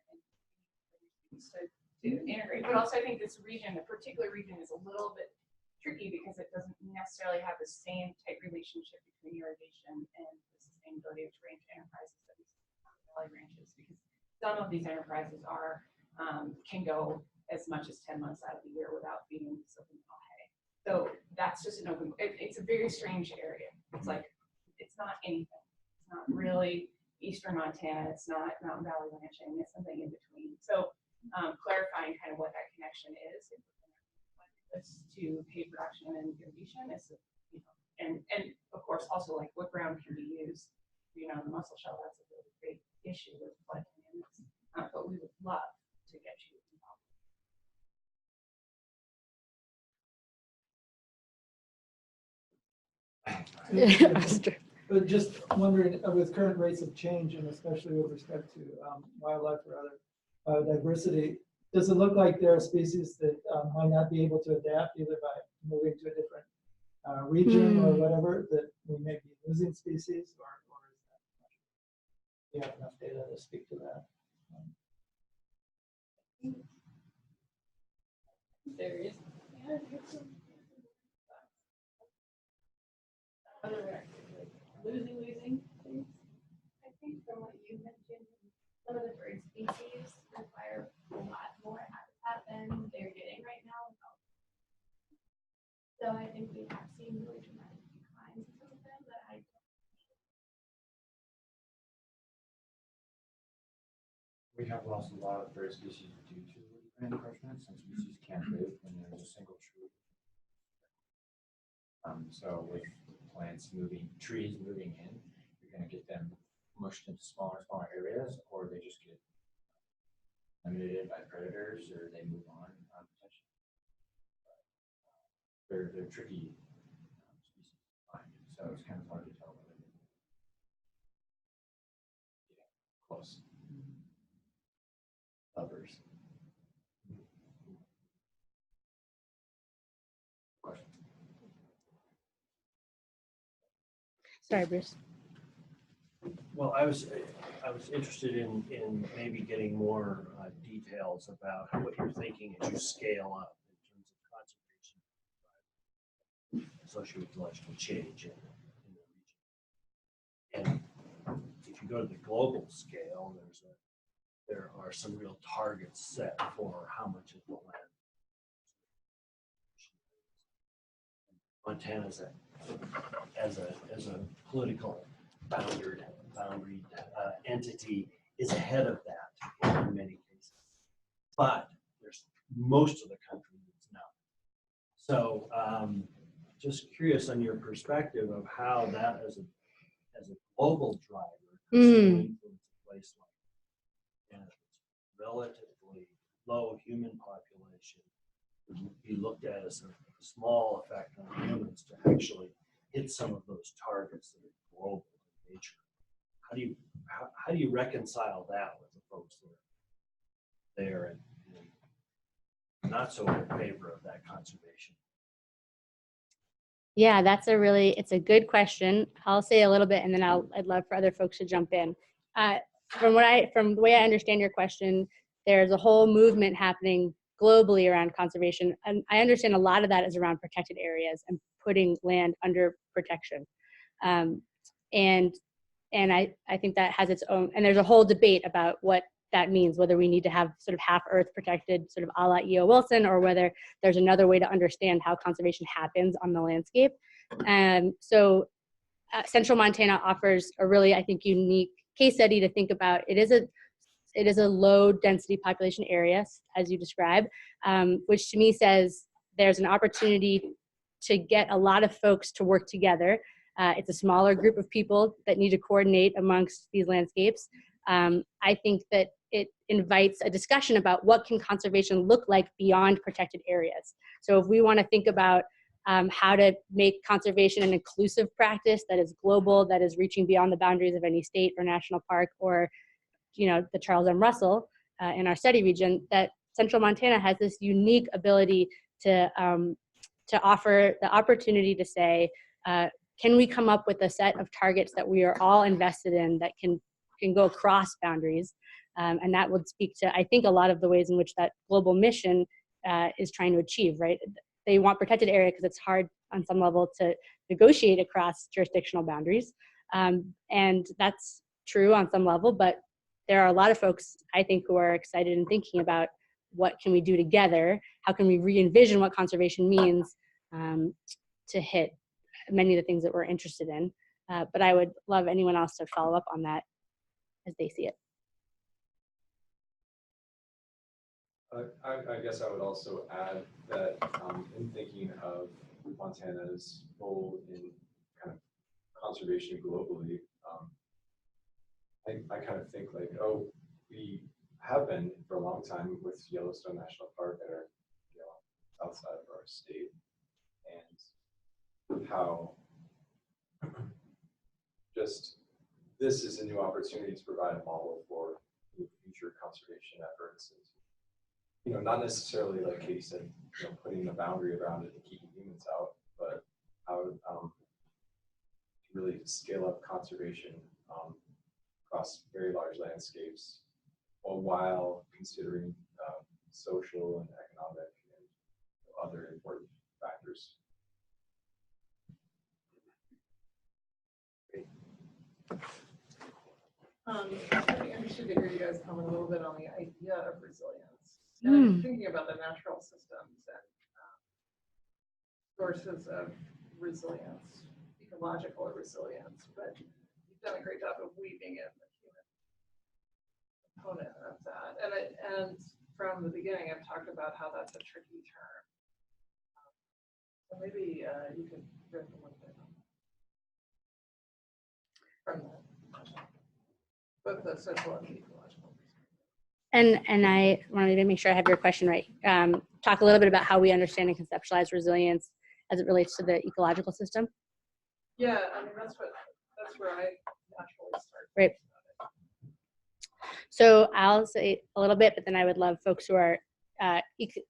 to integrate. But also I think this region, a particular region, is a little bit tricky because it doesn't necessarily have the same tight relationship between irrigation and the sustainability of range enterprises that we see on the valley ranches, because some of these enterprises can go as much as 10 months out of the year without feeding supplemental hay. So that's just an open, it's a very strange area. It's like, it's not anything. It's not really Eastern Montana. It's not Mountain Valley ranching. It's something in between. So clarifying kind of what that connection is to hay production and irrigation is, and of course also like what ground can be used. The mussel shell, that's a really big issue with flood dynamics. But we would love to get you involved. But just wondering, with current rates of change, and especially with respect to wildlife or other biodiversity, does it look like there are species that might not be able to adapt either by moving to a different region or whatever, that we may be losing species, or is that, do you have enough data to speak to that? There is. Losing things. I think from what you mentioned, some of the bird species require a lot more habitat than they're getting right now. So I think we have seen really dramatic declines in some of them that We have lost a lot of bird species due to land encroachment. Some species can't live when there's a single tree. So with trees moving in, you're going to get them mushed into smaller areas, or they just get eliminated by predators, or they move on potentially. They're tricky species to find, so it's kind of hard to tell whether they're close. Others. Sorry, Bruce. Well, I was interested in maybe getting more details about what you're thinking as you scale up in terms of conservation, socio-ecological change in the region. And if you go to the global scale, there are some real targets set for how much of the land. Montana as a political boundaried entity is ahead of that in many cases, but there's most of the country that's not. So just curious on your perspective of how that as a global driver could still influence a place like Canada. Relatively low human population would be looked at as a small effect on humans to actually hit some of those targets that are global in nature. How do you reconcile that with the folks that are there and not so in favor of that conservation? Yeah, it's a good question. I'll say a little bit and then I'd love for other folks to jump in. From the way I understand your question, there's a whole movement happening globally around conservation. And I understand a lot of that is around protected areas and putting land under protection. And I think that has its own, and there's a whole debate about what that means, whether we need to have sort of half earth protected, sort of a la E.O. Wilson, or whether there's another way to understand how conservation happens on the landscape. Central Montana offers a really, I think, unique case study to think about. It is a low density population area, as you describe, which to me says there's an opportunity to get a lot of folks to work together. It's a smaller group of people that need to coordinate amongst these landscapes. I think that it invites a discussion about what can conservation look like beyond protected areas. So if we want to think about how to make conservation an inclusive practice that is global, that is reaching beyond the boundaries of any state or national park or, the Charles M. Russell in our study region, that Central Montana has this unique ability to offer the opportunity to say, can we come up with a set of targets that we are all invested in that can go across boundaries? And that would speak to, I think, a lot of the ways in which that global mission is trying to achieve, right? They want protected area because it's hard on some level to negotiate across jurisdictional boundaries. And that's true on some level, but there are a lot of folks, I think, who are excited and thinking about what can we do together? How can we re-envision what conservation means to hit many of the things that we're interested in? But I would love anyone else to follow up on that as they see it. I guess I would also add that in thinking of Montana's role in kind of conservation globally, I kind of think like, oh, we have been for a long time with Yellowstone National Park that are outside of our state, and how just this is a new opportunity to provide a model for future conservation efforts. And, not necessarily like Katie said, putting a boundary around it and keeping humans out, but how to really scale up conservation across very large landscapes, while considering social and economic and other important factors. I'd be interested to hear you guys comment a little bit on the idea of resilience. And I'm thinking about the natural systems and sources of resilience, ecological resilience, but you've done a great job of weaving in the human component of that. And from the beginning, I've talked about how that's a tricky term. So maybe you could riff a little bit on that. From that. Both the social and ecological. And I wanted to make sure I have your question right. Talk a little bit about how we understand and conceptualize resilience as it relates to the ecological system. Yeah, I mean that's where I naturally start. Right. So I'll say a little bit, but then I would love folks who are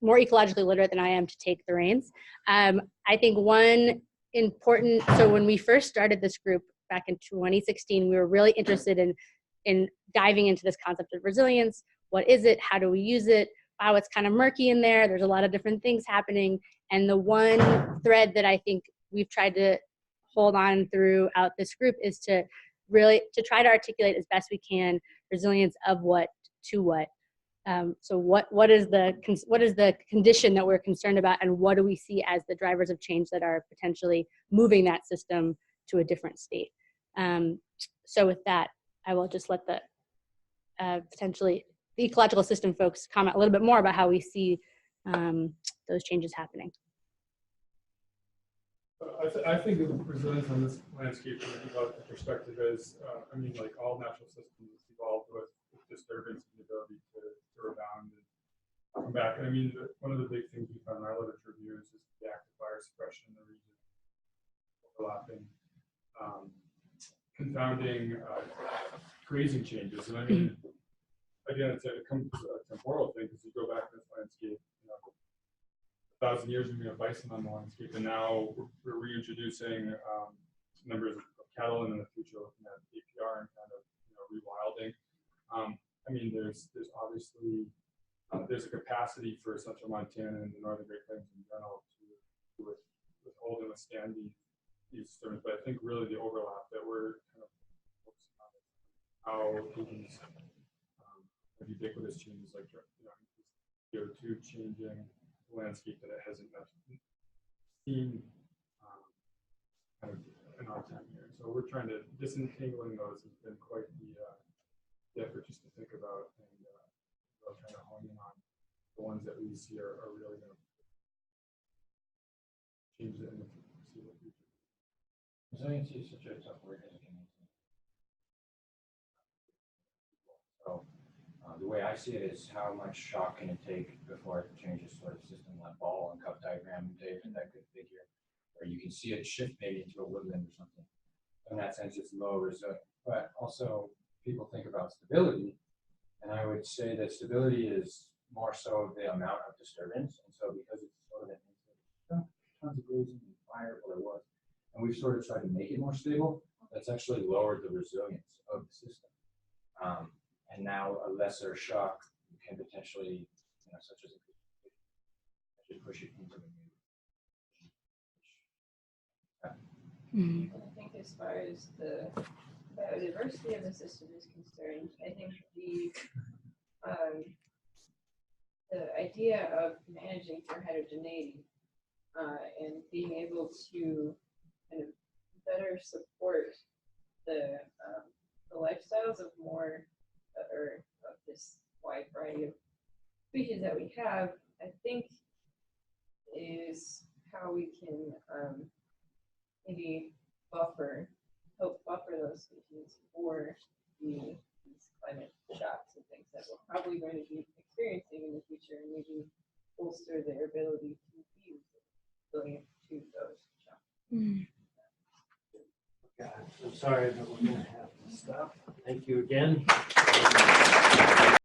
more ecologically literate than I am to take the reins. I think one important, so when we first started this group, back in 2016, we were really interested in diving into this concept of resilience. What is it? How do we use it? Wow, it's kind of murky in there. There's a lot of different things happening. And the one thread that I think we've tried to hold on throughout this group is to really try to articulate as best we can resilience of what to what. So what is the condition that we're concerned about, and what do we see as the drivers of change that are potentially moving that system to a different state? So with that, I will just let the potentially the ecological system folks comment a little bit more about how we see those changes happening. I think of resilience on this landscape from an ecological perspective as, I mean, like all natural systems evolved with disturbance and the ability to rebound and come back. And I mean, one of the big things we found in our literature review is just the active fire suppression in the region, overlapping, confounding, grazing changes. And I mean, again, it comes to a temporal thing, because you go back to this landscape, 1,000 years we've got bison on the landscape, and now we're reintroducing numbers of cattle, and in the future looking at APR and kind of rewilding. I mean, there's obviously there's a capacity for central Montana and the northern Great Plains in general to withhold and withstand these disturbance. But I think really the overlap that we're kind of focusing on is how these ubiquitous changes like CO2 changing the landscape that it hasn't seen kind of in our time here. So we're trying to disentangling those has been quite the effort just to think about, and trying to hone in on the ones that we see are really going to change it in the future. Resiliency is such a tough word as a Canadian. So the way I see it is, how much shock can it take before it changes sort of system, like ball and cup diagram, Dave, and that good figure, where you can see it shift maybe into a woodland or something. In that sense, it's low resilient. But also, people think about stability, and I would say that stability is more so the amount of disturbance. And so because it's sort of tons of grazing and fire, well, there was, and we've sort of tried to make it more stable, that's actually lowered the resilience of the system. And now a lesser shock can potentially, such as push it into the new. I think as far as the biodiversity of the system is concerned, I think the idea of managing for heterogeneity and being able to kind of better support the lifestyles of more or of this wide variety of species that we have, I think is how we can maybe help buffer those species for these climate shocks and things that we're probably going to be experiencing in the future, and maybe bolster their ability to be resilient to those shocks. God, I'm sorry, but we're going to have to stop. Thank you again.